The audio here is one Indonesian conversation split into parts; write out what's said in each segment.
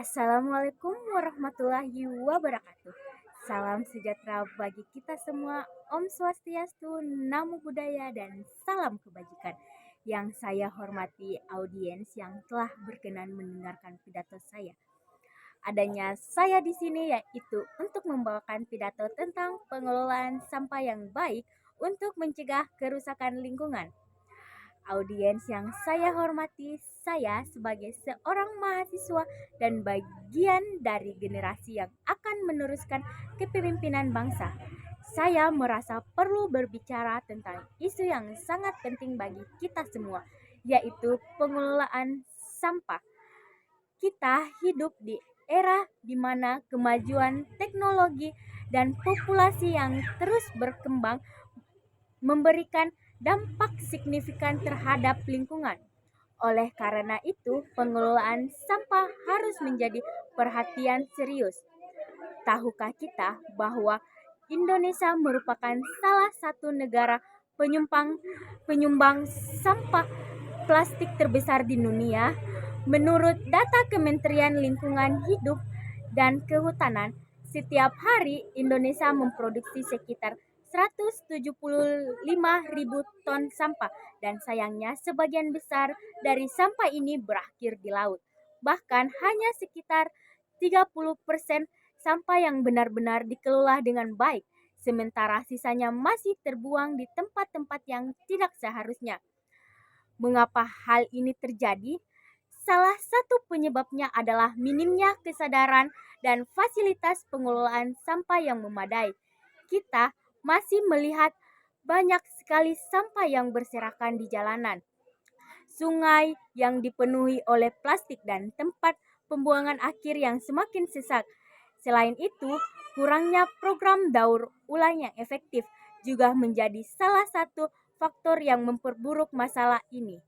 Assalamualaikum warahmatullahi wabarakatuh. Salam sejahtera bagi kita semua. Om Swastiastu, Namo Buddhaya, dan salam kebajikan. Yang saya hormati audiens yang telah berkenan mendengarkan pidato saya. Adanya saya di sini yaitu untuk membawakan pidato tentang pengelolaan sampah yang baik untuk mencegah kerusakan lingkungan. Audiens yang saya hormati, saya sebagai seorang mahasiswa dan bagian dari generasi yang akan meneruskan kepemimpinan bangsa. Saya merasa perlu berbicara tentang isu yang sangat penting bagi kita semua, yaitu pengelolaan sampah. Kita hidup di era di mana kemajuan teknologi dan populasi yang terus berkembang memberikan dampak signifikan terhadap lingkungan. Oleh karena itu, pengelolaan sampah harus menjadi perhatian serius. Tahukah kita bahwa Indonesia merupakan salah satu negara penyumbang sampah plastik terbesar di dunia? Menurut data Kementerian Lingkungan Hidup dan Kehutanan, setiap hari Indonesia memproduksi sekitar 175.000 ton sampah dan sayangnya sebagian besar dari sampah ini berakhir di laut. Bahkan hanya sekitar 30% sampah yang benar-benar dikelola dengan baik, sementara sisanya masih terbuang di tempat-tempat yang tidak seharusnya. Mengapa hal ini terjadi? Salah satu penyebabnya adalah minimnya kesadaran dan fasilitas pengelolaan sampah yang memadai. Kita masih melihat banyak sekali sampah yang berserakan di jalanan, sungai yang dipenuhi oleh plastik, dan tempat pembuangan akhir yang semakin sesak. Selain itu, kurangnya program daur ulang yang efektif juga menjadi salah satu faktor yang memperburuk masalah ini.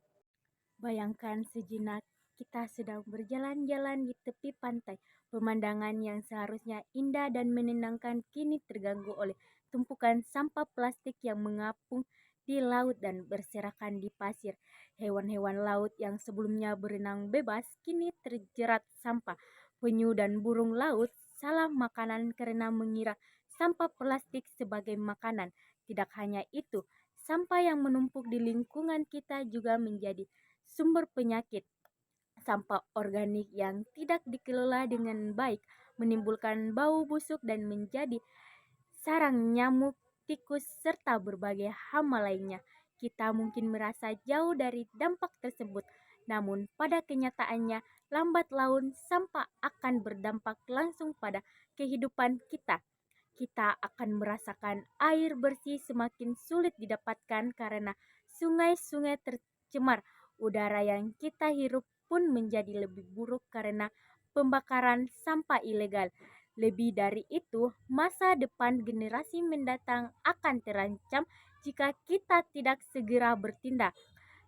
Bayangkan sejenak kita sedang berjalan-jalan di tepi pantai. Pemandangan yang seharusnya indah dan menenangkan kini terganggu oleh tumpukan sampah plastik yang mengapung di laut dan berserakan di pasir. Hewan-hewan laut yang sebelumnya berenang bebas kini terjerat sampah. Penyu dan burung laut salah makanan karena mengira sampah plastik sebagai makanan. Tidak hanya itu, sampah yang menumpuk di lingkungan kita juga menjadi sumber penyakit. Sampah organik yang tidak dikelola dengan baik menimbulkan bau busuk dan menjadi sarang nyamuk, tikus, serta berbagai hama lainnya. Kita mungkin merasa jauh dari dampak tersebut, namun pada kenyataannya lambat laun sampah akan berdampak langsung pada kehidupan kita. Kita akan merasakan air bersih semakin sulit didapatkan karena sungai-sungai tercemar. Udara yang kita hirup pun menjadi lebih buruk karena pembakaran sampah ilegal. Lebih dari itu, masa depan generasi mendatang akan terancam jika kita tidak segera bertindak.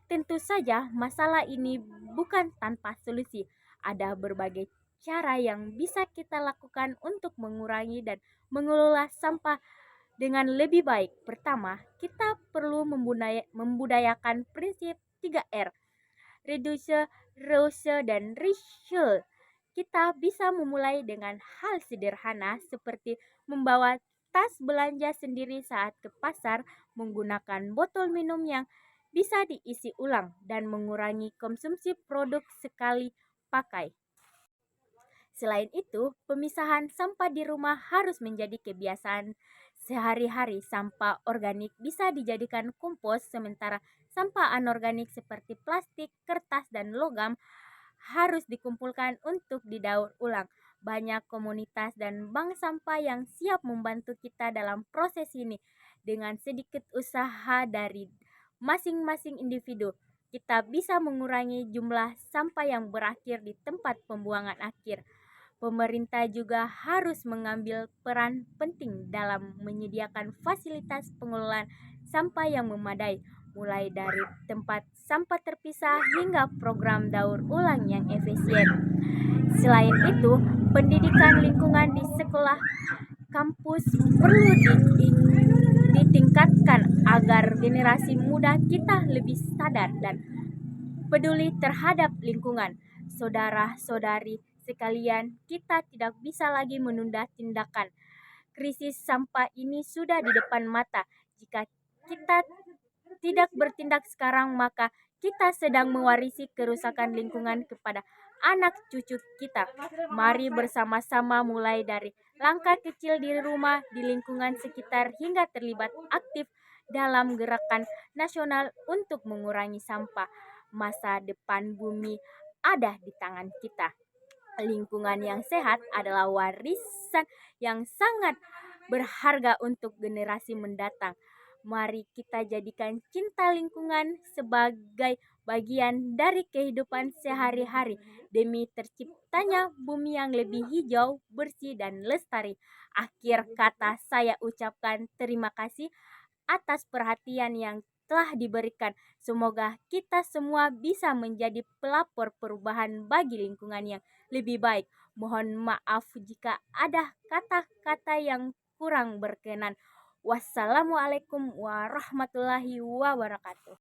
Tentu saja masalah ini bukan tanpa solusi. Ada berbagai cara yang bisa kita lakukan untuk mengurangi dan mengelola sampah dengan lebih baik. Pertama, kita perlu membudayakan prinsip 3R. Reduce, reuse, dan recycle. Kita bisa memulai dengan hal sederhana seperti membawa tas belanja sendiri saat ke pasar, menggunakan botol minum yang bisa diisi ulang, dan mengurangi konsumsi produk sekali pakai. Selain itu, pemisahan sampah di rumah harus menjadi kebiasaan sehari-hari. Sampah organik bisa dijadikan kompos, sementara sampah anorganik seperti plastik, kertas, dan logam harus dikumpulkan untuk didaur ulang. Banyak komunitas dan bank sampah yang siap membantu kita dalam proses ini. Dengan sedikit usaha dari masing-masing individu, kita bisa mengurangi jumlah sampah yang berakhir di tempat pembuangan akhir. Pemerintah juga harus mengambil peran penting dalam menyediakan fasilitas pengelolaan sampah yang memadai, mulai dari tempat sampah terpisah hingga program daur ulang yang efisien. Selain itu, pendidikan lingkungan di sekolah kampus perlu ditingkatkan agar generasi muda kita lebih sadar dan peduli terhadap lingkungan. Saudara-saudari sekalian, kita tidak bisa lagi menunda tindakan. Krisis sampah ini sudah di depan mata. Jika kita tidak bertindak sekarang, maka kita sedang mewarisi kerusakan lingkungan kepada anak cucu kita. Mari bersama-sama mulai dari langkah kecil di rumah, di lingkungan sekitar, hingga terlibat aktif dalam gerakan nasional untuk mengurangi sampah. Masa depan bumi ada di tangan kita. Lingkungan yang sehat adalah warisan yang sangat berharga untuk generasi mendatang. Mari kita jadikan cinta lingkungan sebagai bagian dari kehidupan sehari-hari demi terciptanya bumi yang lebih hijau, bersih, dan lestari. Akhir kata saya ucapkan terima kasih atas perhatian yang telah diberikan. Semoga kita semua bisa menjadi pelapor perubahan bagi lingkungan yang lebih baik. Mohon maaf jika ada kata-kata yang kurang berkenan. Wassalamualaikum warahmatullahi wabarakatuh.